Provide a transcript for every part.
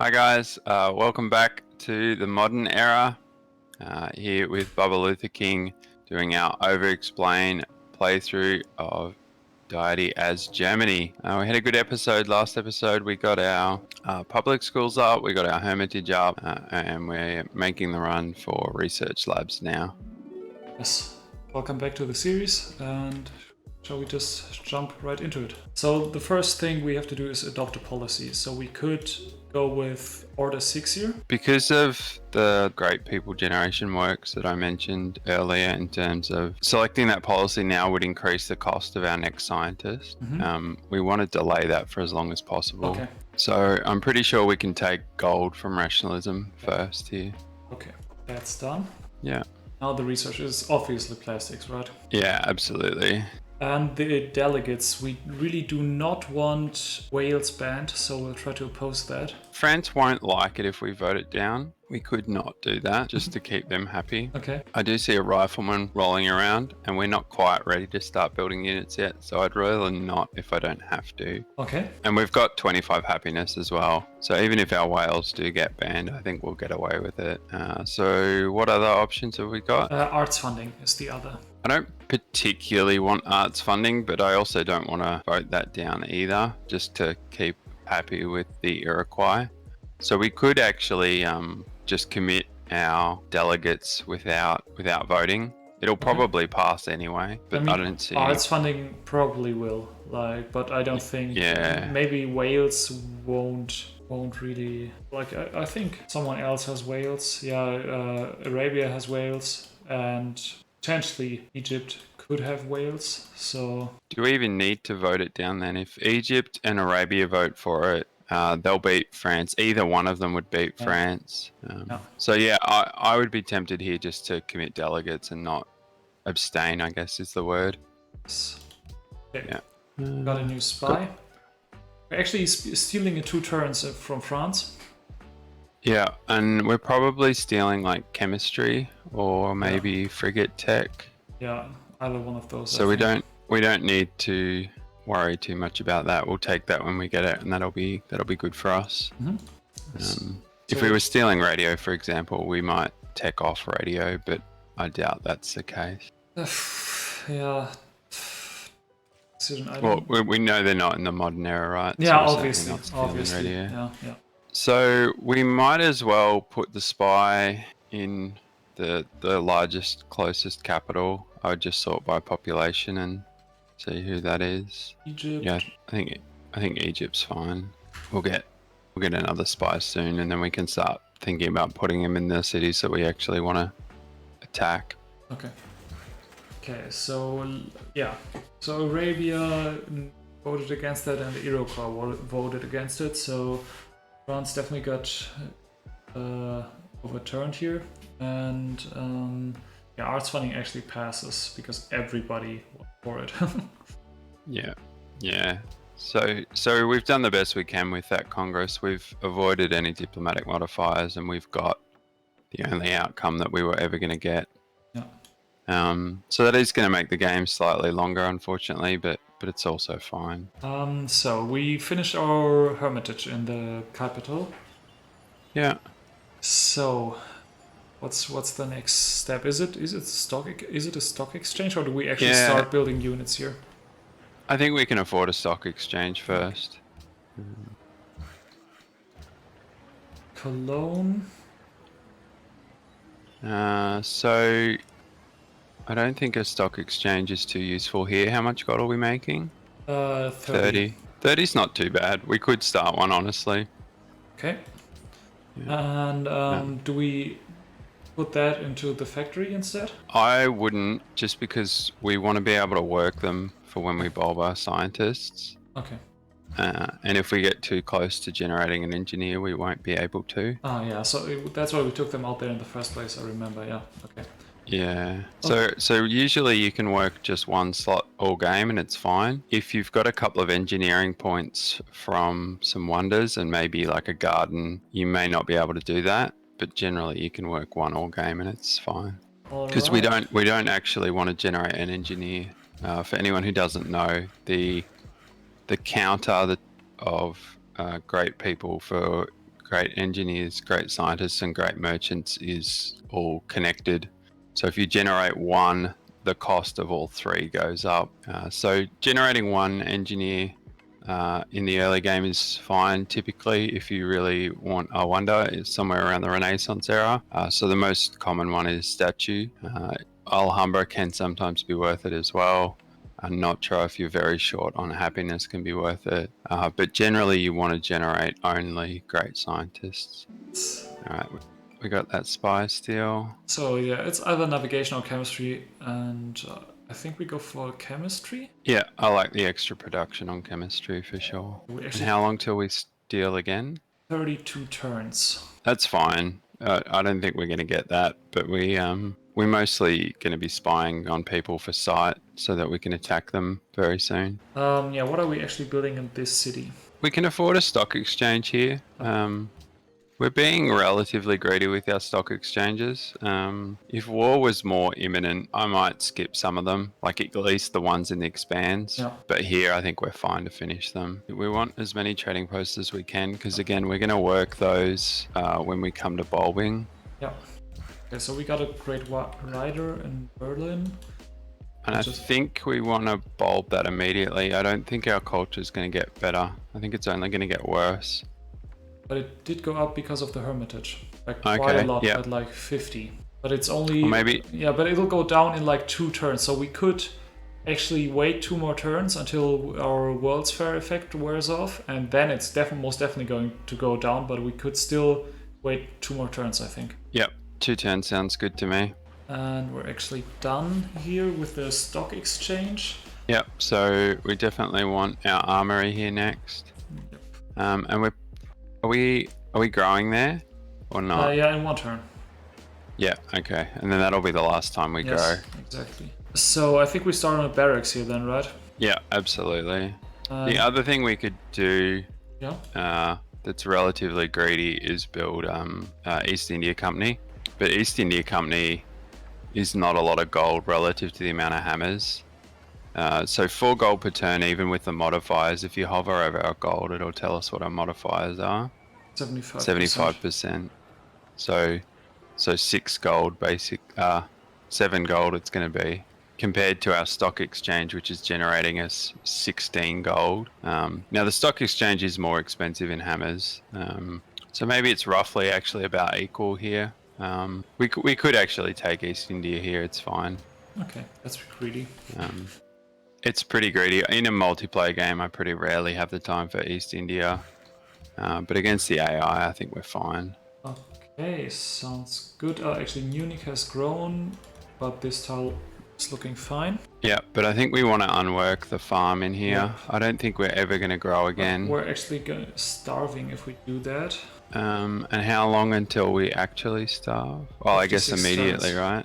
Hi guys, welcome back to the modern era. Here with Babalutherking doing our Overexplain playthrough of Deity as Germany. We had a good episode last episode. We got our public schools up, we got our hermitage up, and we're making the run for research labs now. Yes, welcome back to the series, and shall we just jump right into it? So the first thing we have to do is adopt a policy. So we could go with Order 6 here. Because of the great people generation works that I mentioned earlier in terms of selecting that policy now would increase the cost of our next scientist. We want to delay that for as long as possible. Okay. So I'm pretty sure we can take gold from rationalism first here. Okay, that's done. Yeah. Now the research is obviously plastics, right? Yeah, absolutely. And the delegates, we really do not want Wales banned, so we'll try to oppose that. France won't like it if we vote it down. We could not do that just to keep them happy. Okay. I do see a rifleman rolling around and we're not quite ready to start building units yet, so I'd rather not if I don't have to. Okay. And we've got 25 happiness as well, so even if our whales do get banned, I think we'll get away with it. So what other options have we got? Arts funding is the other. I don't particularly want arts funding, but I also don't want to vote that down either, just to keep happy with the Iroquois. So we could actually just commit our delegates without voting. It'll probably pass anyway, but I don't see arts funding probably will, but I don't think. Yeah. Maybe Wales won't really I think someone else has Wales. Yeah, Arabia has Wales, and potentially Egypt could have Wales. So do we even need to vote it down then? If Egypt and Arabia vote for it, they'll beat France. Either one of them would beat France. So yeah, I would be tempted here just to commit delegates and not abstain, I guess is the word. Okay. Yeah. Got a new spy. We're actually stealing in 2 turns from France. Yeah, and we're probably stealing like chemistry or maybe frigate tech. Yeah, either one of those. So we don't need to worry too much about that. We'll take that when we get it, and that'll be good for us. If we were stealing radio, for example, we might tech off radio, but I doubt that's the case. Yeah. Well, we know they're not in the modern era, right? Yeah, so obviously. Yeah. So we might as well put the spy in the largest, closest capital. I would just sort by population and see who that is. Egypt. Yeah, I think Egypt's fine. We'll get another spy soon, and then we can start thinking about putting him in the cities that we actually want to attack. Okay, so yeah. So Arabia voted against that, and the Iroquois voted against it. So France definitely got overturned here, and arts funding actually passes because everybody went for it. Yeah. So we've done the best we can with that Congress. We've avoided any diplomatic modifiers, and we've got the only outcome that we were ever going to get. So that is going to make the game slightly longer, unfortunately, but it's also fine. So we finished our hermitage in the capital. Yeah. So, what's the next step? Is it a stock exchange, or do we actually start building units here? I think we can afford a stock exchange first. Cologne. So I don't think a stock exchange is too useful here. How much gold are we making? 30. 30's not too bad. We could start one, honestly. Okay. Yeah. And do we put that into the factory instead? I wouldn't, just because we want to be able to work them for when we bulb our scientists. Okay. And if we get too close to generating an engineer, we won't be able to. Oh yeah, so that's why we took them out there in the first place, I remember, yeah. Okay. Yeah. So usually you can work just one slot all game and it's fine. If you've got a couple of engineering points from some wonders and maybe like a garden, you may not be able to do that, but generally you can work one all game and it's fine. Because we don't actually want to generate an engineer. For anyone who doesn't know, the counter of great people for great engineers, great scientists, and great merchants is all connected. So if you generate one, the cost of all three goes up. So generating one engineer in the early game is fine. Typically, if you really want a wonder, it's somewhere around the Renaissance era. So the most common one is statue. Alhambra can sometimes be worth it as well. I'm not sure if you're very short on happiness can be worth it. But generally, you want to generate only great scientists. All right, we got that spy still. So yeah, it's either navigation or chemistry, and I think we go for chemistry. Yeah, I like the extra production on chemistry for sure. And how long till we steal again? 32 turns. That's fine. I don't think we're going to get that, but we're mostly going to be spying on people for sight so that we can attack them very soon. Yeah, what are we actually building in this city? We can afford a stock exchange here. We're being relatively greedy with our stock exchanges. If war was more imminent, I might skip some of them, like at least the ones in the expanse. Yeah. But here, I think we're fine to finish them. We want as many trading posts as we can, because again, we're going to work those when we come to bulbing. Yeah. Okay, so we got a great rider in Berlin. And I think we want to bulb that immediately. I don't think our culture is going to get better. I think it's only going to get worse. But it did go up because of the Hermitage, like quite a lot, at like 50. But it's only yeah, but it'll go down in like 2 turns. So we could actually wait 2 more turns until our World's Fair effect wears off, and then it's most definitely going to go down. But we could still wait 2 more turns, I think. Yep, 2 turns sounds good to me. And we're actually done here with the stock exchange. Yep. So we definitely want our armory here next. Yep. And Are we growing there or not? Yeah, in 1 turn. Yeah, okay. And then that'll be the last time we grow. Exactly. So I think we start on a barracks here then, right? Yeah, absolutely. The other thing we could do that's relatively greedy is build East India Company. But East India Company is not a lot of gold relative to the amount of hammers. So 4 gold per turn, even with the modifiers. If you hover over our gold, it'll tell us what our modifiers are. 75%. So 6 gold basic, 7 gold it's going to be, compared to our stock exchange, which is generating us 16 gold. Now the stock exchange is more expensive in hammers. So maybe it's roughly actually about equal here. We could actually take East India here, it's fine. Okay, that's greedy. It's pretty greedy. In a multiplayer game, I pretty rarely have the time for East India. But against the AI, I think we're fine. Okay, sounds good. Actually, Munich has grown, but this tile is looking fine. Yeah, but I think we want to unwork the farm in here. Yeah. I don't think we're ever going to grow again. We're actually starving if we do that. And how long until we actually starve? Well, I guess immediately, right?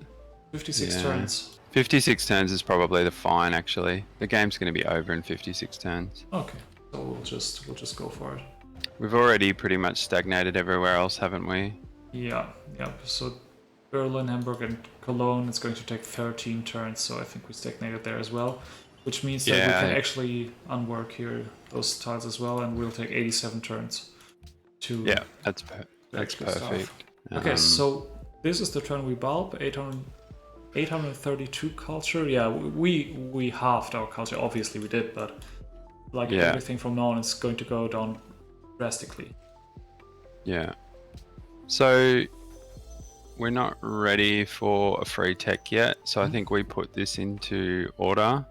56 turns. 56 turns is probably the fine, actually. The game's going to be over in 56 turns. Okay, so we'll just go for it. We've already pretty much stagnated everywhere else, haven't we? Yeah. So Berlin, Hamburg, and Cologne, it's going to take 13 turns, so I think we stagnated there as well. Which means that we can actually unwork here those tiles as well, and we'll take 87 turns. Yeah, that's perfect. Okay, so this is the turn we bulb, 832 culture. Yeah, we halved our culture. Obviously we did, but like everything from now on, it's going to go down drastically. Yeah. So we're not ready for a free tech yet. So I think we put this into order.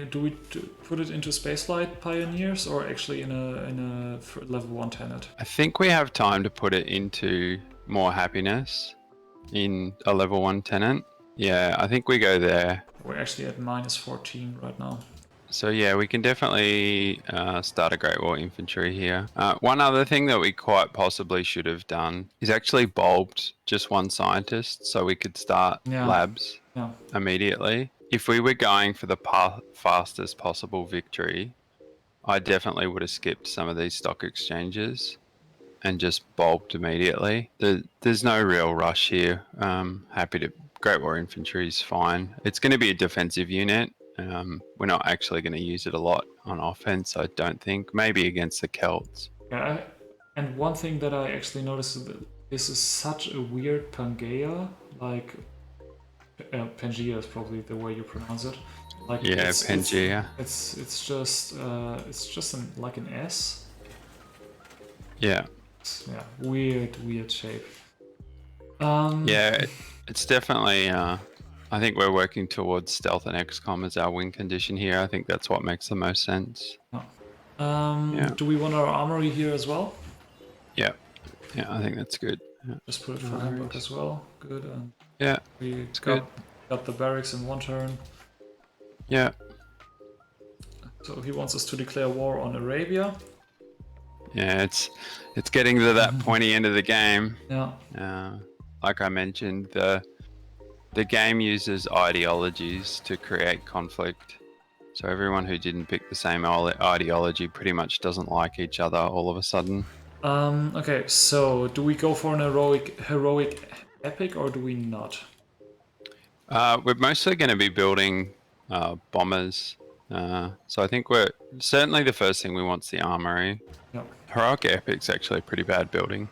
Do we put it into Spaceflight Pioneers or actually in a level 1 tenant? I think we have time to put it into more happiness in a level 1 tenant. Yeah, I think we go there. We're actually at -14 right now. So yeah, we can definitely start a Great War infantry here. One other thing that we quite possibly should have done is actually bulbed just 1 scientist so we could start labs immediately. If we were going for the fastest possible victory, I definitely would have skipped some of these stock exchanges and just bulbed immediately. There's no real rush here. Great War infantry is fine. It's going to be a defensive unit. We're not actually going to use it a lot on offense, I don't think. Maybe against the Celts. Yeah, And one thing that I actually noticed is that this is such a weird Pangea, like Pangea is probably the way you pronounce it. Like Yeah, Pangea. It's just like an S. Yeah. Yeah, weird shape. Yeah, it's definitely. I think we're working towards stealth and XCOM as our win condition here. I think that's what makes the most sense. Yeah. Do we want our armory here as well? Yeah. Yeah, I think that's good. Yeah. Just put it for Hamburg as well. Good. And Yeah, we it's good. got the barracks in one turn. Yeah. So he wants us to declare war on Arabia. Yeah, it's getting to that pointy end of the game. Yeah. Like I mentioned, the game uses ideologies to create conflict. So everyone who didn't pick the same ideology pretty much doesn't like each other all of a sudden. Okay, so do we go for an heroic epic or do we not? We're mostly going to be building bombers. So I think we're certainly the first thing we want is the armory. Yep. Heroic epic's actually a pretty bad building.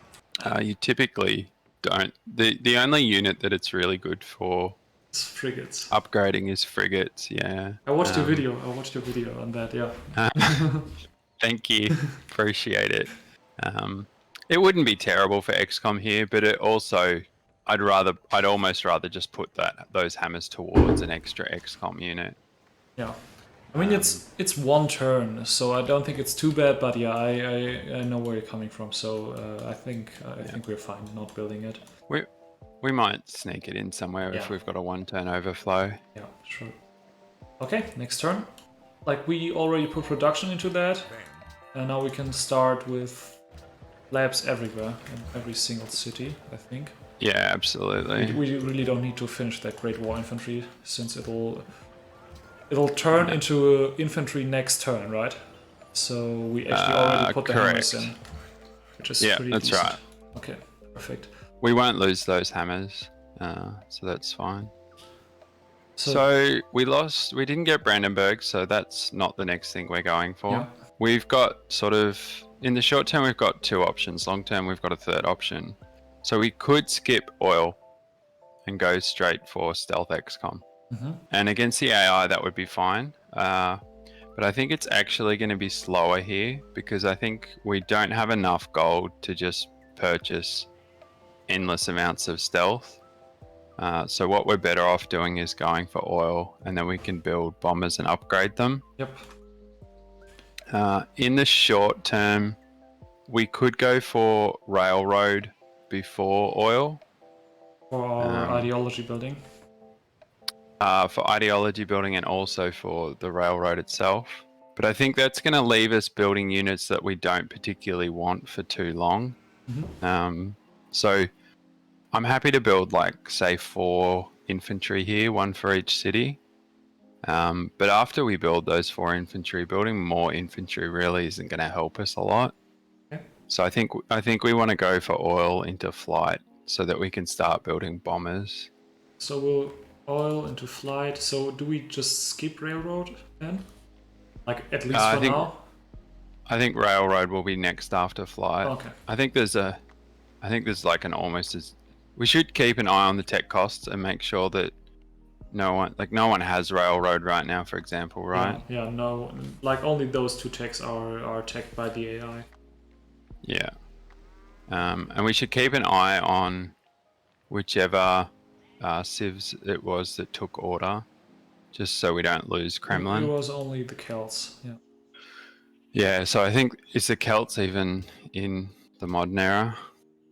You typically don't. The only unit that it's really good for It's frigates. upgrading is frigates. Yeah. I watched your video. I watched your video on that. Yeah. Thank you. Appreciate it. It wouldn't be terrible for XCOM here, but it also I'd almost rather just put those hammers towards an extra XCOM unit. Yeah. I mean, it's one turn, so I don't think it's too bad. But yeah, I know where you're coming from. So I think we're fine not building it. We might sneak it in somewhere if we've got a 1-turn overflow. Yeah, sure. Okay, next turn. Like we already put production into that, and now we can start with labs everywhere in every single city. I think. Yeah, absolutely. We really don't need to finish that Great War Infantry since it'll turn into infantry next turn, right? So we actually already put the hammers in, which is pretty that's decent. right. Okay, perfect. We won't lose those hammers, so that's fine. So we didn't get Brandenburg, so that's not the next thing we're going for. Yeah. We've got in the short term, we've got 2 options. Long term, we've got a 3rd option. So we could skip oil and go straight for stealth XCOM. And against the AI, that would be fine. But I think it's actually going to be slower here because I think we don't have enough gold to just purchase endless amounts of stealth. So what we're better off doing is going for oil, and then we can build bombers and upgrade them. Yep. In the short term, we could go for railroad before oil. For our ideology building. For ideology building and also for the railroad itself. But I think that's going to leave us building units that we don't particularly want for too long. So I'm happy to build say 4 infantry here, 1 for each city. But after we build those 4 infantry, building more infantry really isn't going to help us a lot. Okay. So I think we want to go for oil into flight so that we can start building bombers. So we'll oil into flight. So do we just skip railroad then? Like at least for now? I think railroad will be next after flight. Okay. I think there's like an we should keep an eye on the tech costs and make sure that no one has railroad right now, for example, right? Yeah, no, like only those 2 techs are teched by the AI. Yeah. And we should keep an eye on whichever civs it was that took order, just so we don't lose Kremlin. It was only the Celts, yeah. Yeah, so I think, is the Celts even in the modern era?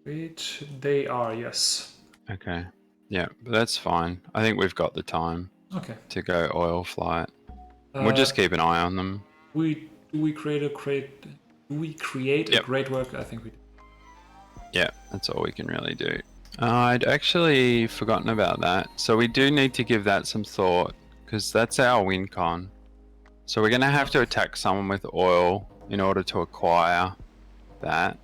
Which they are, yes. Okay. Yeah, but that's fine. I think we've got the time to go oil flight. We'll just keep an eye on them. Do we create a great work? I think we do. Yeah, that's all we can really do. I'd actually forgotten about that. So we do need to give that some thought because that's our wincon. So we're going to have to attack someone with oil in order to acquire that.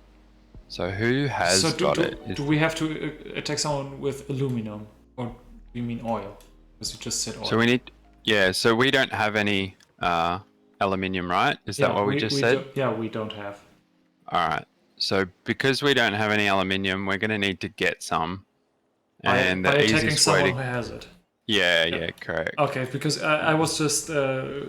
So who has got it? Do we have to attack someone with aluminum, or do you mean oil? Because you just said oil. So we need, so we don't have any aluminium, right? Is that what we just said? Yeah, we don't have. All right. So because we don't have any aluminium, we're going to need to get some. And By the attacking easiest way someone to... who has it. Yeah, correct. Okay, because I was just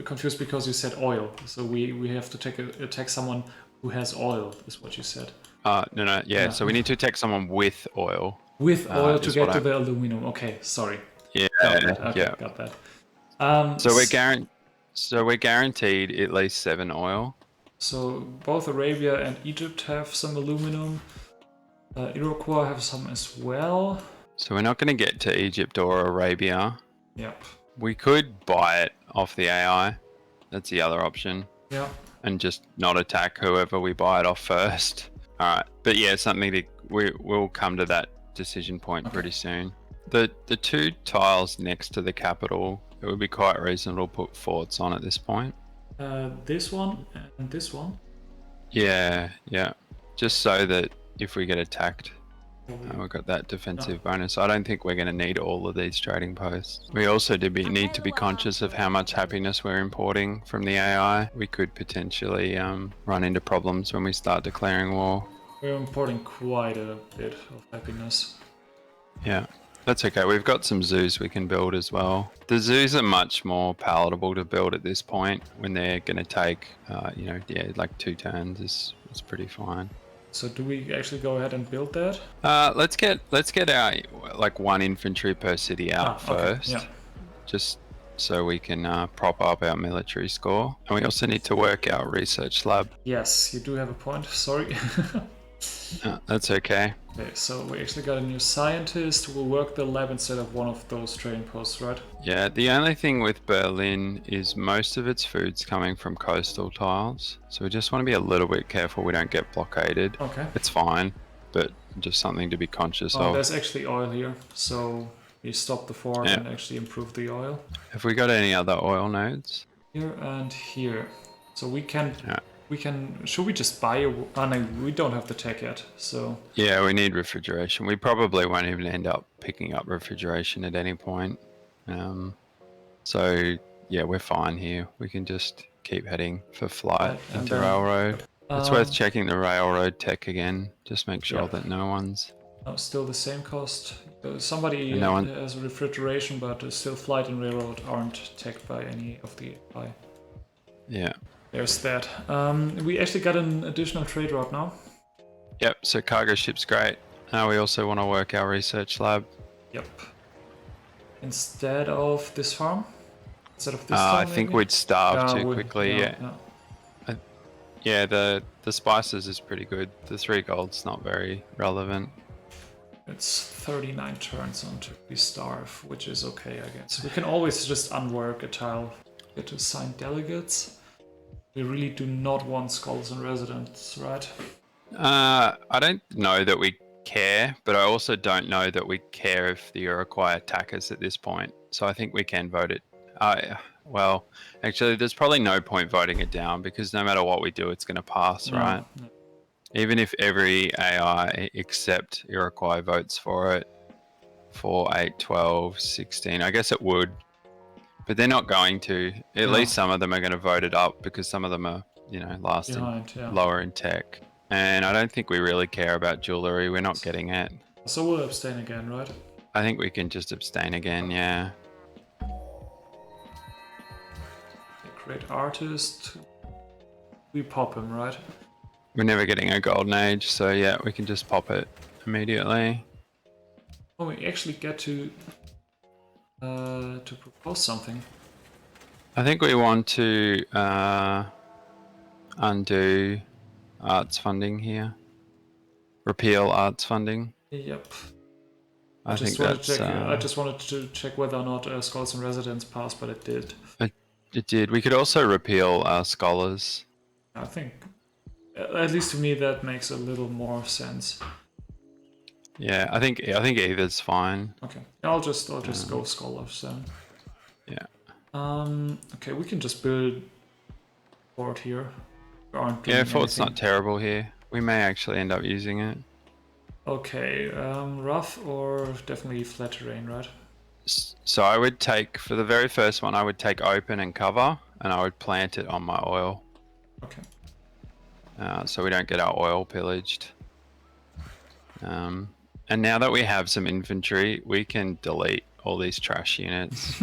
confused because you said oil. So we have to attack someone who has oil, is what you said. No, yeah. So we need to attack someone with oil. With oil to is get what to the aluminum. Okay, sorry. Yeah, Got that. Okay, yeah. got that. So we're guaranteed at least 7 oil. So both Arabia and Egypt have some aluminum. Iroquois have some as well. So we're not going to get to Egypt or Arabia. Yep. We could buy it off the AI. That's the other option. Yeah. And just not attack whoever we buy it off first. All right, but yeah, we'll come to that decision point pretty soon. The 2 tiles next to the capital, it would be quite reasonable to put forts on at this point. This one and this one. Yeah. Just so that if we get attacked, we've got that defensive bonus. I don't think we're going to need all of these trading posts. We also need to be conscious of how much happiness we're importing from the AI. We could potentially run into problems when we start declaring war. We're importing quite a bit of happiness. Yeah, that's okay. We've got some zoos we can build as well. The zoos are much more palatable to build at this point when they're going to take, like 2 turns is pretty fine. So do we actually go ahead and build that? Let's get our like 1 infantry per city out first. Yeah. Just so we can prop up our military score. And we also need to work our research lab. Yes, you do have a point. Sorry. That's okay. Okay, so we actually got a new scientist who will work the lab instead of one of those trading posts, right? Yeah, the only thing with Berlin is most of its food's coming from coastal tiles. So we just want to be a little bit careful we don't get blockaded. Okay. It's fine, but just something to be conscious of. There's actually oil here, so we stop the fort and actually improve the oil. Have we got any other oil nodes? Here and here. So we can... Should we just buy a... Oh no, we don't have the tech yet, so... Yeah, we need refrigeration. We probably won't even end up picking up refrigeration at any point. So, yeah, we're fine here. We can just keep heading for flight into railroad. It's worth checking the railroad tech again. Just make sure that no one's... Oh, still the same cost. Somebody has refrigeration, but still flight and railroad aren't teched by any of the AI. Yeah. There's that. We actually got an additional trade route now. Yep, so cargo ship's great. Now we also want to work our research lab. Yep. Instead of this farm? Instead of this I think we'd starve too quickly, yeah. The spices is pretty good. The 3 gold's not very relevant. It's 39 turns until we starve, which is okay, I guess. We can always just unwork a tile, get to assign delegates. We really do not want scholars and residents, right? I don't know that we care, but I also don't know that we care if the Iroquois attack us at this point. So I think we can vote it. Well, actually, there's probably no point voting it down because no matter what we do, it's going to pass, right? No. Even if every AI except Iroquois votes for it, 4, 8, 12, 16, I guess it would. But they're not going to. At least some of them are going to vote it up because some of them are, lower in tech. And I don't think we really care about jewelry. We're not getting it. So we'll abstain again, right? I think we can just abstain again, yeah. Great artist. We pop him, right? We're never getting a golden age, so yeah, we can just pop it immediately. Oh, we actually get to propose something. I think we want to undo arts funding here. Repeal arts funding. Yep. I think that's... I just wanted to check whether or not scholars and residents passed, but it did. It did. We could also repeal scholars. I think, at least to me, that makes a little more sense. Yeah, I think either's fine. Okay, I'll just go scholars then. Yeah. Okay, we can just build fort here. Fort's not terrible here. We may actually end up using it. Okay, rough or definitely flat terrain, right? So I would take, for the very first one, I would take open and cover, and I would plant it on my oil. Okay. so we don't get our oil pillaged. And now that we have some inventory, we can delete all these trash units.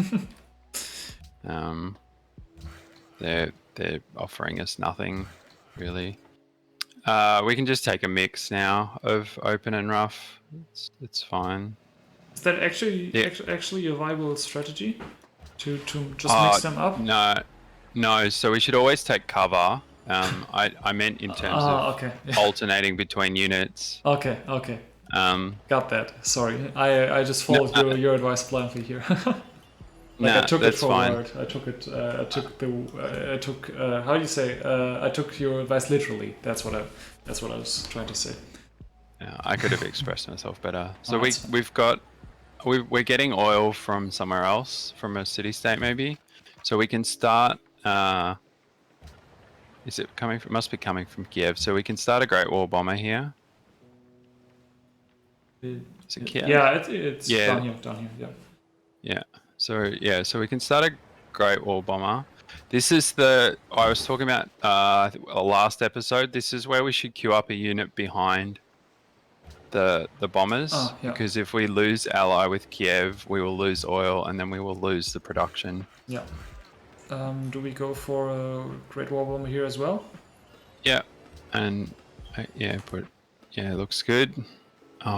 They're offering us nothing, really. We can just take a mix now of open and rough. It's fine. Is that actually a viable strategy to just mix them up? No. So we should always take cover. I meant in terms of okay. alternating between units. Okay. Got that. Sorry, I just followed your advice blindly here. I took it forward. Fine. I took how do you say? I took your advice literally. That's what I was trying to say. Yeah, I could have expressed myself better. So we're getting oil from somewhere else, from a city-state maybe. So we can start. Is it coming from? Must be coming from Kiev. So we can start a Great Wall Bomber here. Is it Kiev? Yeah, it's down here. Yeah. So we can start a Great Wall Bomber. This is I was talking about last episode. This is where we should queue up a unit behind the bombers, because if we lose ally with Kiev, we will lose oil, and then we will lose the production. Yeah. Do we go for a Great Wall Bomber here as well? Yeah. And it looks good.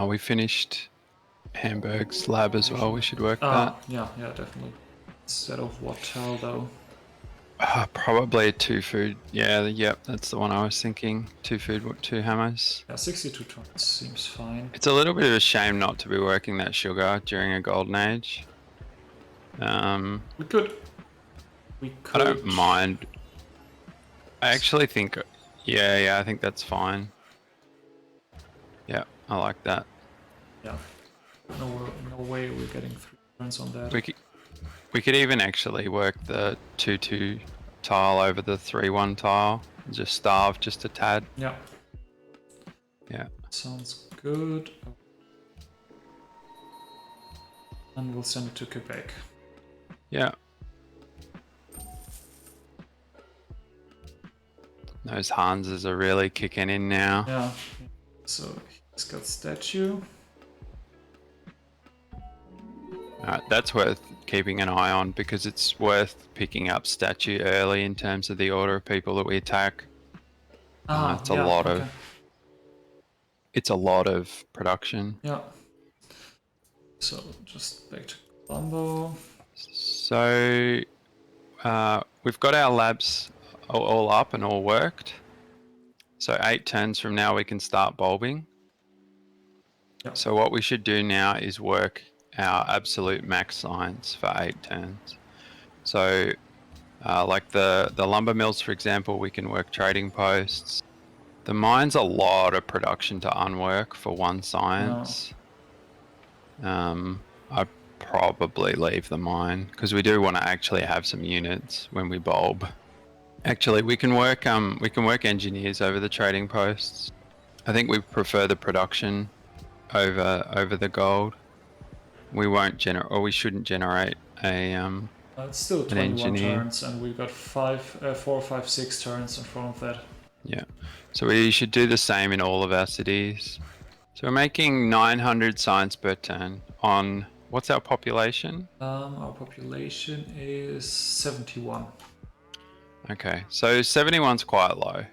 We finished Hamburg's lab as well. We should work that. Yeah, definitely. Instead of what tile though? Probably 2 food. Yep, that's the one I was thinking. 2 food, 2 hammers. Yeah, 62 tons seems fine. It's a little bit of a shame not to be working that sugar during a golden age. We could. I don't mind. I actually think, I think that's fine. Yeah, I like that. Yeah. No way we're getting 3 turns on that. We could even actually work the 2-2 tile over the 3-1 tile and just starve just a tad. Yeah. Yeah. Sounds good. And we'll send it to Quebec. Yeah. Those Hanses are really kicking in now. Yeah. So he's got statue. That's worth keeping an eye on, because it's worth picking up statue early in terms of the order of people that we attack. It's a lot of production. Yeah. So just back to Colombo. So we've got our labs all up and all worked. So 8 turns from now we can start bulbing. Yep. So what we should do now is work our absolute max science for 8 turns. So like the lumber mills, for example, we can work trading posts. The mine's a lot of production to unwork for 1 science. I'd probably leave the mine, because we do want to actually have some units when we bulb. Actually, we can work engineers over the trading posts. I think we prefer the production over the gold. We won't generate, or we shouldn't generate it's still 21 turns, and we've got 4, 5, 6 turns in front of that. Yeah, so we should do the same in all of our cities. So we're making 900 science per turn on, what's our population? Our population is 71. Okay, so 71's quite low.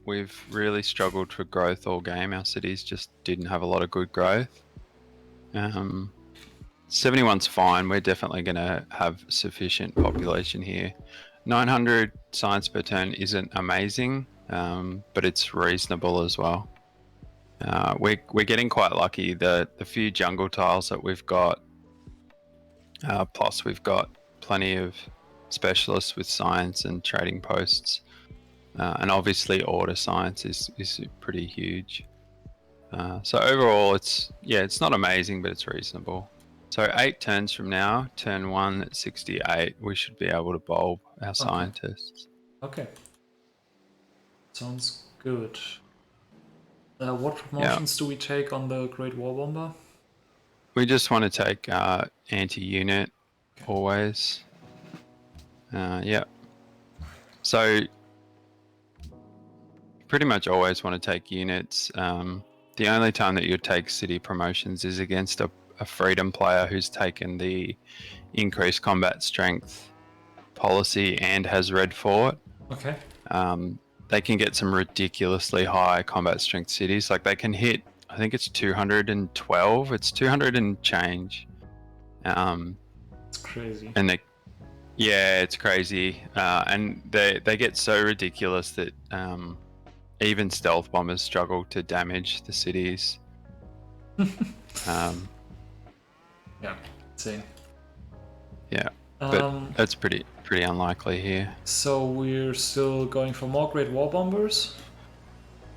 We've really struggled for growth all game. Our cities just didn't have a lot of good growth. 71's fine. We're definitely going to have sufficient population here. 900 science per turn isn't amazing, but it's reasonable as well. We're getting quite lucky. The few jungle tiles that we've got, plus we've got plenty of specialists with science and trading posts, and obviously order science is pretty huge. So overall, it's not amazing, but it's reasonable. So 8 turns from now, turn 1 at 68, we should be able to bulb our scientists. Okay. Sounds good. What promotions do we take on the Great War Bomber? We just want to take anti-unit always. Yeah. So pretty much always want to take units. The only time that you'd take city promotions is against a freedom player who's taken the increased combat strength policy and has red fort. Okay. They can get some ridiculously high combat strength cities. Like they can hit, I think it's 212. It's 200 and change. It's crazy. And it's crazy. And they get so ridiculous that even stealth bombers struggle to damage the cities. Yeah, insane. Yeah, but that's pretty unlikely here. So we're still going for more Great War Bombers?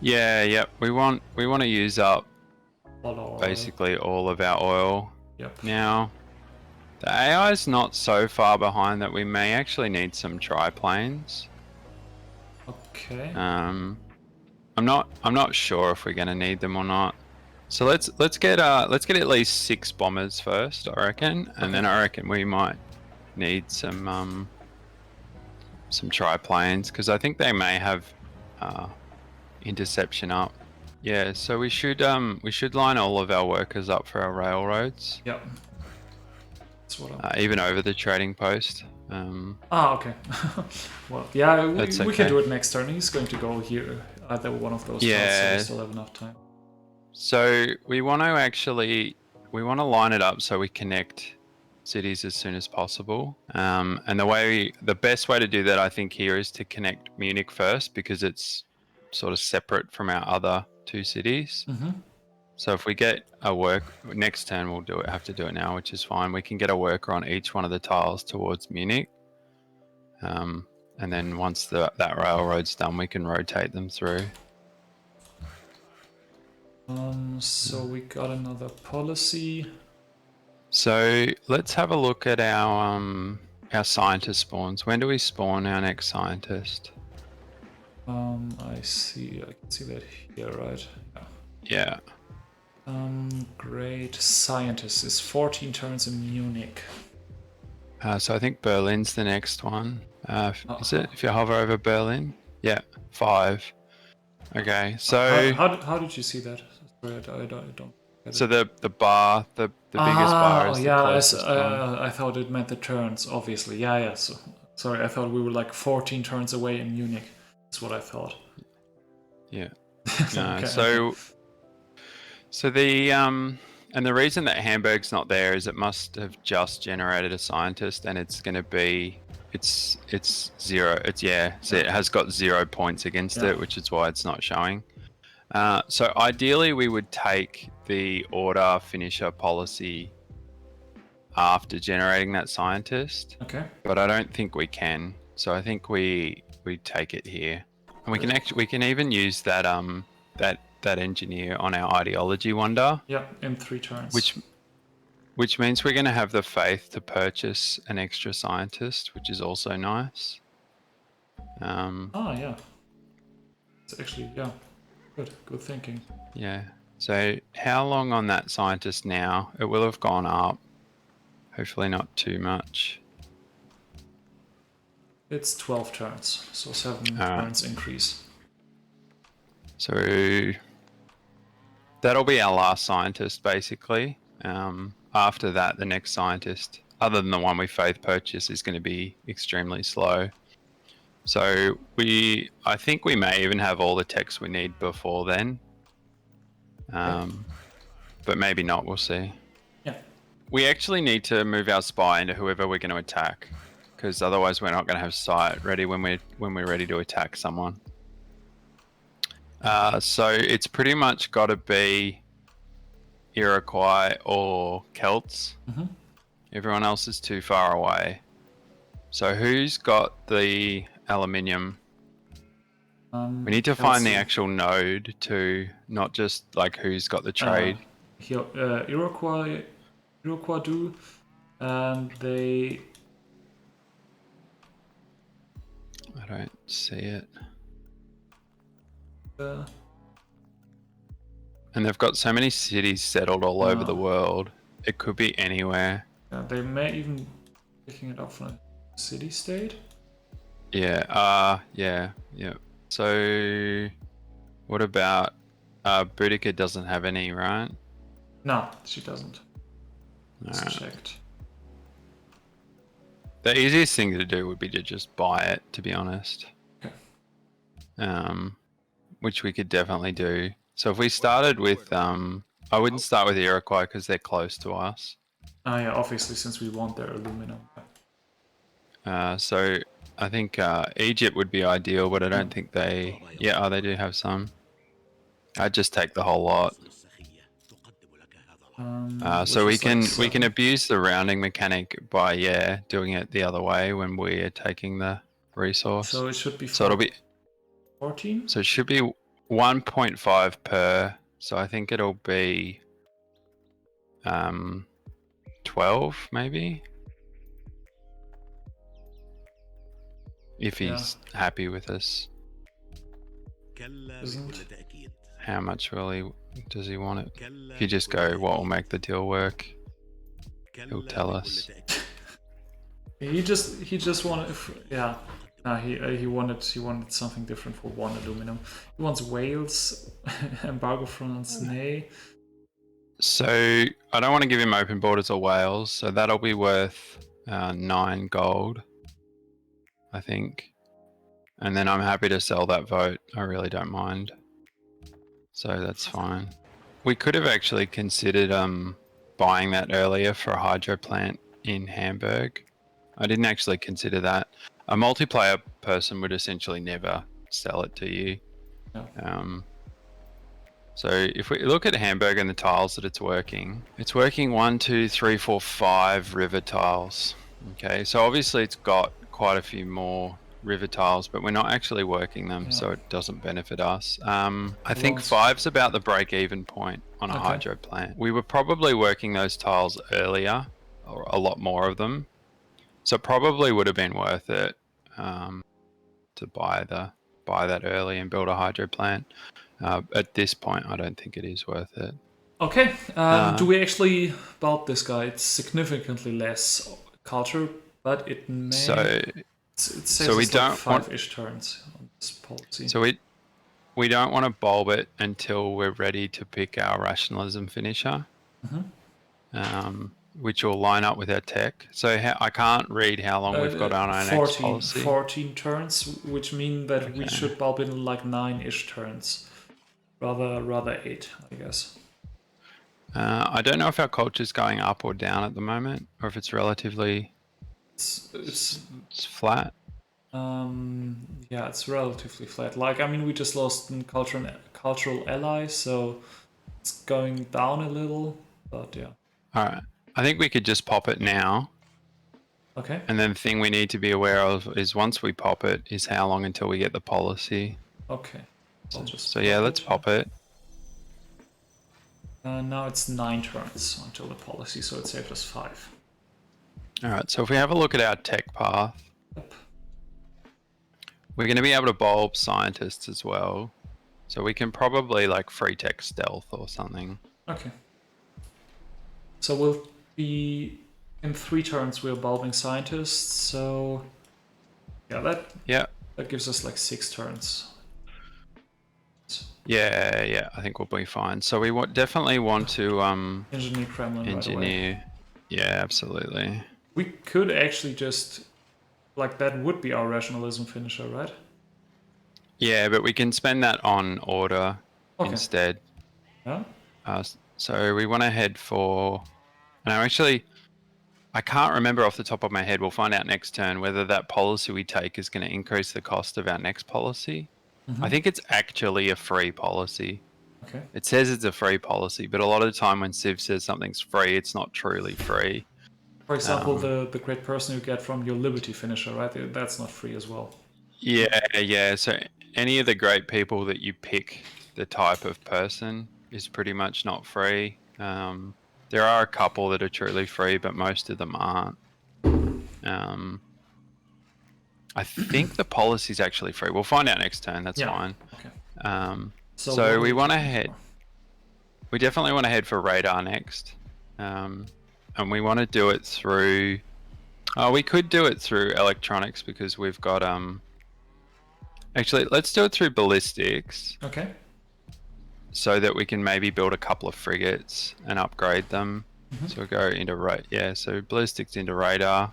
Yeah. We want to use up All our basically all of our oil. Yep. Now, the AI is not so far behind that we may actually need some triplanes. Okay. I'm not sure if we're gonna need them or not. So let's get at least 6 bombers first, I reckon, and then I reckon we might need some triplanes because I think they may have interception up. Yeah, so we should line all of our workers up for our railroads. Yep. That's what even over the trading post. Okay. Well, yeah, we okay. can do it next turn. He's going to go here, either one of those. Yeah. So we still have enough time. So we want to line it up so we connect cities as soon as possible. And the best way to do that, I think, here is to connect Munich first because it's sort of separate from our other 2 cities. Mm-hmm. So if we get a work next turn, we'll have to do it now, which is fine. We can get a worker on each one of the tiles towards Munich. And then once that railroad's done, we can rotate them through. So we got another policy. So let's have a look at our scientist spawns. When do we spawn our next scientist? I see. I can see that here, right? Yeah. Great scientist is 14 turns in Munich. So I think Berlin's the next one. Is it? If you hover over Berlin? Yeah, 5. Okay, so how did you see that? Sorry, I don't get it. So the bar, the biggest bar is the closest one. I thought it meant the turns, obviously. Yeah. So, sorry, I thought we were like 14 turns away in Munich. That's what I thought. Yeah. Okay. So the and the reason that Hamburg's not there is it must have just generated a scientist, and it's going to be it's 0. So it has got 0 points against it, which is why it's not showing. So ideally, we would take the order finisher policy after generating that scientist. Okay. But I don't think we can. So I think we take it here, and we can even use that that engineer on our ideology wonder. Yeah, in 3 turns. Which means we're going to have the faith to purchase an extra scientist, which is also nice. Yeah. It's actually good thinking. Yeah. So how long on that scientist now? It will have gone up. Hopefully not too much. It's 12 turns, so 7 turns increase. So that'll be our last scientist, basically. After that, the next scientist, other than the one we faith purchase, is going to be extremely slow. So I think we may even have all the techs we need before then. But maybe not, we'll see. Yeah. We actually need to move our spy into whoever we're going to attack, because otherwise we're not going to have sight ready when we're ready to attack someone. So it's pretty much got to be Iroquois or Celts. Mm-hmm. Everyone else is too far away. So who's got the aluminium? We need to find the actual node too, not just like who's got the trade. Here, Iroquois do, and they. I don't see it. And they've got so many cities settled all over the world. It could be anywhere. Yeah, they may even be picking it up from a city-state. Yeah. Yeah. So What about Boudica doesn't have any, right? No, she doesn't. It's Alright. checked. The easiest thing to do would be to just buy it, to be honest. Okay. Which we could definitely do. So if we started with, I wouldn't start with Iroquois because they're close to us. Yeah, obviously, since we want their aluminum. So I think Egypt would be ideal, but I don't think they... Yeah, they do have some. I'd just take the whole lot. So we can abuse the rounding mechanic by doing it the other way when we are taking the resource. So it should be. So it'll be 14. So it should be 1.5 per. So I think it'll be 12 maybe. If he's happy with us. Isn't. How much does he want it? If you just go, what will make the deal work? He'll tell us. He just wanted, yeah. He wanted something different for 1 aluminum. He wants whales, embargo France, nay. So I don't want to give him open borders or whales, so that'll be worth 9 gold, I think. And then I'm happy to sell that vote. I really don't mind. So that's fine. We could have actually considered buying that earlier for a hydro plant in Hamburg. I didn't actually consider that. A multiplayer person would essentially never sell it to you. No. So if we look at Hamburg and the tiles that it's working 1, 2, 3, 4, 5 river tiles. Okay, so obviously it's got quite a few more river tiles, but we're not actually working them, so it doesn't benefit us. I think 5's about the break-even point on a hydro plant. We were probably working those tiles earlier, or a lot more of them, so it probably would have been worth it to buy that early and build a hydro plant. At this point, I don't think it is worth it. Okay, do we actually bulb this guy? It's significantly less culture, but it may... It saves us like 5-ish turns on this policy. So we don't want to bulb it until we're ready to pick our rationalism finisher, which will line up with our tech. So I can't read how long we've got on our next policy. 14 turns, which mean that we should bulb in like 9-ish turns, rather 8, I guess. I don't know if our culture's going up or down at the moment, or if it's relatively... It's flat. Yeah, it's relatively flat. Like, I mean, we just lost a cultural ally, so it's going down a little, but yeah. All right. I think we could just pop it now. Okay. And then the thing we need to be aware of is once we pop it, is how long until we get the policy. Okay. So yeah, let's pop it. Now it's 9 turns until the policy, so it saved us 5. Alright, so if we have a look at our tech path, we're going to be able to bulb scientists as well. So we can probably like free tech stealth or something. Okay. So we'll be in 3 turns we're bulbing scientists, so yeah, that gives us like 6 turns. Yeah, I think we'll be fine. So we definitely want to engineer Kremlin right away. Yeah, absolutely. We could actually just, like, that would be our rationalism finisher, right? Yeah, but we can spend that on order instead. Yeah. So we want to head for... Now, actually, I can't remember off the top of my head. We'll find out next turn whether that policy we take is going to increase the cost of our next policy. I think it's actually a free policy. Okay. It says it's a free policy, but a lot of the time when Civ says something's free, it's not truly free. For example, the great person you get from your Liberty finisher, right? That's not free as well. Yeah. So any of the great people that you pick, the type of person is pretty much not free. There are a couple that are truly free, but most of them aren't. I think the policy's actually free. We'll find out next turn. That's fine. Okay. So we want to head. We definitely want to head for radar next. And we want to do it through... we could do it through electronics because we've got... Actually, let's do it through ballistics. Okay. so that we can maybe build a couple of frigates and upgrade them. So we'll go into so ballistics into radar.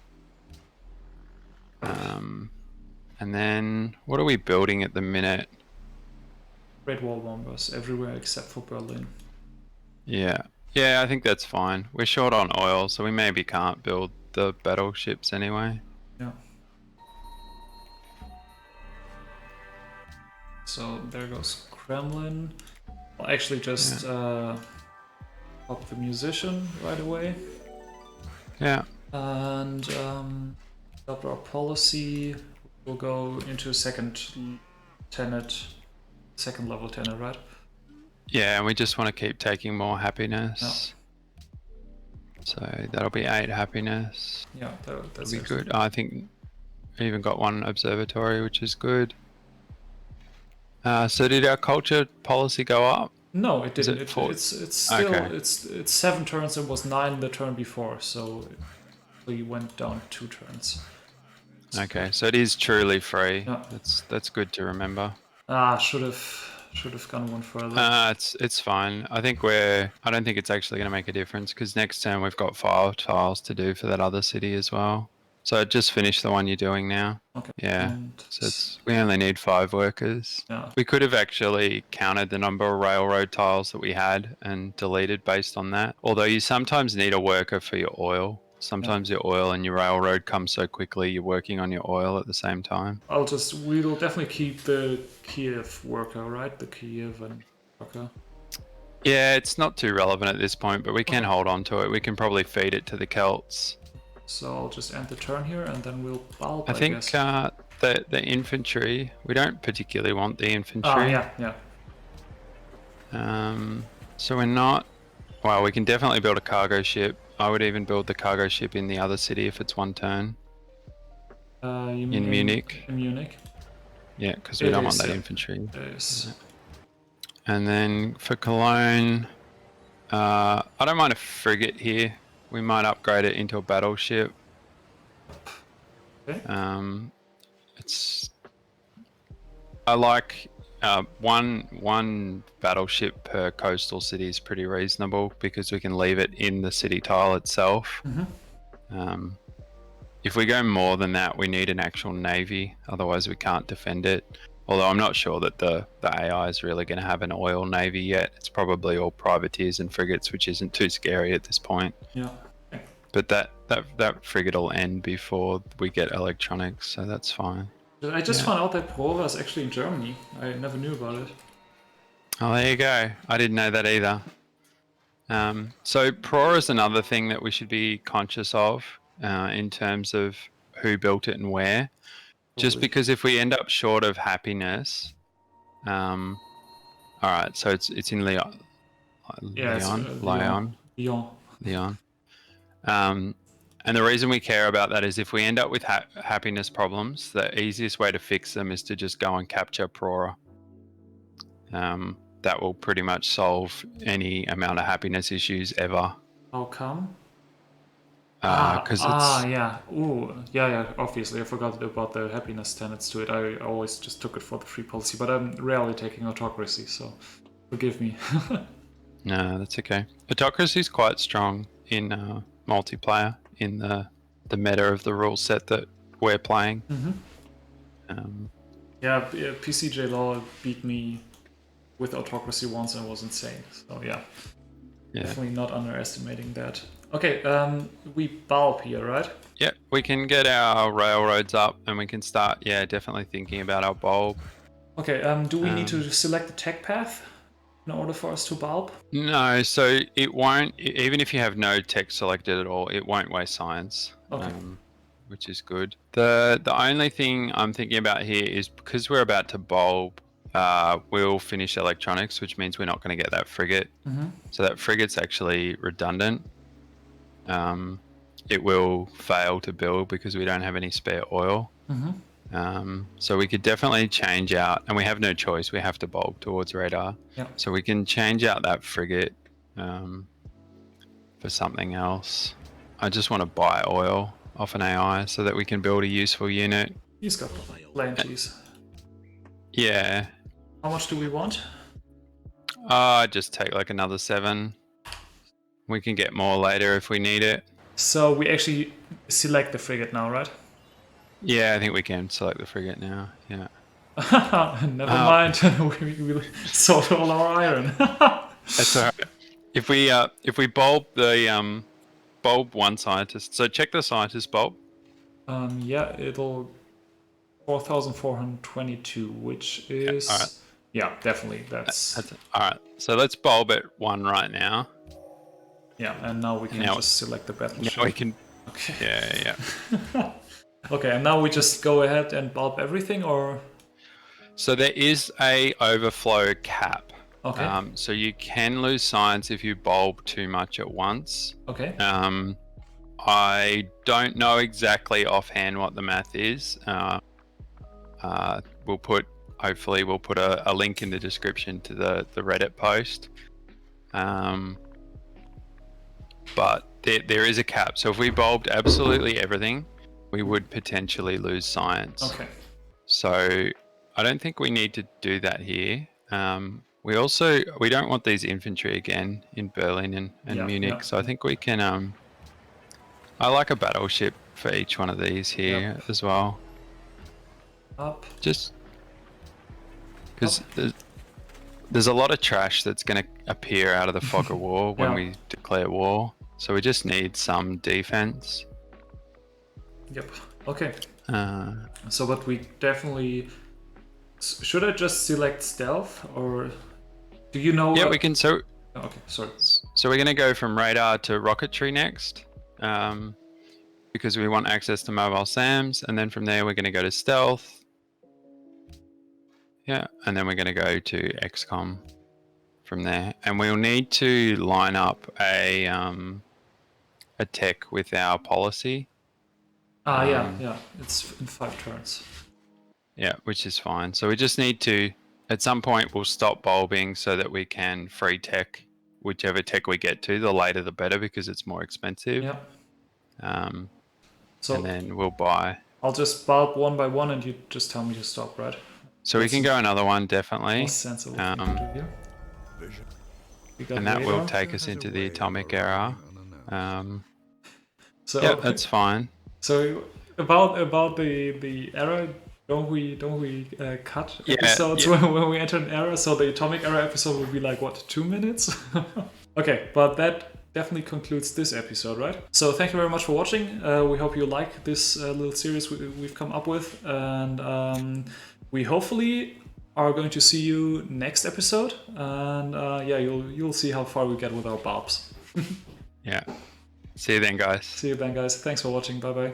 And then what are we building at the minute? Great Wall bombers everywhere except for Berlin. Yeah, I think that's fine. We're short on oil, so we maybe can't build the battleships anyway. Yeah. So there goes Kremlin. I'll actually just pop the musician right away. Yeah. And adopt our policy. We'll go into second level tenet, right? Yeah, and we just want to keep taking more happiness. Yeah. So that'll be 8 happiness. Yeah, that's be good. I think we even got 1 observatory, which is good. So did our culture policy go up? No, it didn't. It's still okay. it's 7 turns. It was 9 the turn before, so we went down 2 turns. Okay, so it is truly free. Yeah. That's good to remember. Should have gone 1 further. It's fine. I don't think it's actually going to make a difference because next turn we've got 5 tiles to do for that other city as well. So just finish the one you're doing now. Okay. Yeah. So we only need 5 workers. Yeah. We could have actually counted the number of railroad tiles that we had and deleted based on that. Although you sometimes need a worker for your oil. Sometimes your oil and your railroad come so quickly you're working on your oil at the same time. We'll definitely keep the Kiev worker, right? The Kiev and worker. Yeah, it's not too relevant at this point, but we can hold on to it. We can probably feed it to the Celts. So I'll just end the turn here and then we'll bulb, I think the infantry, we don't particularly want the infantry. Yeah. So we're not, well, we can definitely build a cargo ship. I would even build the cargo ship in the other city if it's 1 turn. You mean in Munich? In Munich. Yeah, because we don't want that infantry. Yes. And then for Cologne, I don't mind a frigate here. We might upgrade it into a battleship. Okay. I like one battleship per coastal city is pretty reasonable because we can leave it in the city tile itself. If we go more than that, we need an actual navy. Otherwise, we can't defend it. Although I'm not sure that the AI is really going to have an oil navy yet. It's probably all privateers and frigates, which isn't too scary at this point. Yeah. But that frigate will end before we get electronics, so that's fine. I just found out that Prora is actually in Germany. I never knew about it. Oh, there you go. I didn't know that either. So Prora is another thing that we should be conscious of in terms of who built it and where. Just because if we end up short of happiness, all right. So it's in Lyon. And the reason we care about that is if we end up with happiness problems, the easiest way to fix them is to just go and capture Prora. That will pretty much solve any amount of happiness issues ever. How come? Because yeah. Ooh, yeah. Obviously, I forgot about the happiness tenets to it. I always just took it for the free policy, but I'm rarely taking autocracy, so forgive me. No, that's okay. Autocracy is quite strong in multiplayer in the meta of the rule set that we're playing. PCJ Law beat me with autocracy once and it was insane. So yeah, definitely not underestimating that. Okay, we bulb here, right? Yeah, we can get our railroads up and we can start, definitely thinking about our bulb. Okay, do we need to select the tech path in order for us to bulb? No, so it won't, even if you have no tech selected at all, it won't waste science, which is good. The only thing I'm thinking about here is because we're about to bulb, we'll finish electronics, which means we're not going to get that frigate. So that frigate's actually redundant. It will fail to build because we don't have any spare oil. So we could definitely change out, and we have no choice, we have to bulb towards radar. So we can change out that frigate for something else. I just want to buy oil off an AI so that we can build a useful unit. He's got plenties. Yeah. How much do we want? Just take like another 7. We can get more later if we need it. So we actually select the frigate now, right? Yeah, I think we can select the frigate now. Yeah. Never mind. we sold all our iron. That's all right. If we bulb the bulb one scientist, so check the scientist bulb. Yeah, it'll 4,422, which is all right. yeah, definitely that's all right. So let's bulb it 1 right now. Yeah, and now we can just select the battleship. Now we can. Okay. Yeah. Okay, and now we just go ahead and bulb everything, or? So there is a overflow cap. Okay. So you can lose science if you bulb too much at once. Okay. I don't know exactly offhand what the math is. Hopefully we'll put a link in the description to the Reddit post. But there is a cap. So if we bulbed absolutely everything, we would potentially lose science. Okay. So I don't think we need to do that here. We don't want these infantry again in Berlin and Munich. Yeah. So I think we can. I like a battleship for each one of these here as well. Up. Just because there's a lot of trash that's going to appear out of the fog of war when we declare war. So we just need some defense. Yep. Okay. So, but we definitely... Should I just select stealth, or do you know... Yeah, we can... So, okay, sorry. So we're going to go from radar to rocketry next, because we want access to mobile SAMs, and then from there we're going to go to stealth. Yeah, and then we're going to go to XCOM from there. And we'll need to line up a tech with our policy. Yeah. It's in 5 turns. Yeah, which is fine. So we just need to, at some point, we'll stop bulbing so that we can free tech whichever tech we get to. The later the better because it's more expensive. Yeah. So, and then we'll buy. I'll just bulb 1 by 1 and you just tell me to stop, right? So we can go another one, definitely. Sensible and that will take us into the atomic era. So yeah, that's fine. So about the era, don't we cut episodes when we enter an era? So the atomic era episode will be like what, 2 minutes? Okay, but that definitely concludes this episode, right? So thank you very much for watching. We hope you like this little series we've come up with, and we hopefully are going to see you next episode. And yeah, you'll see how far we get with our bulbs. Yeah. See you then, guys. See you then, guys. Thanks for watching. Bye bye.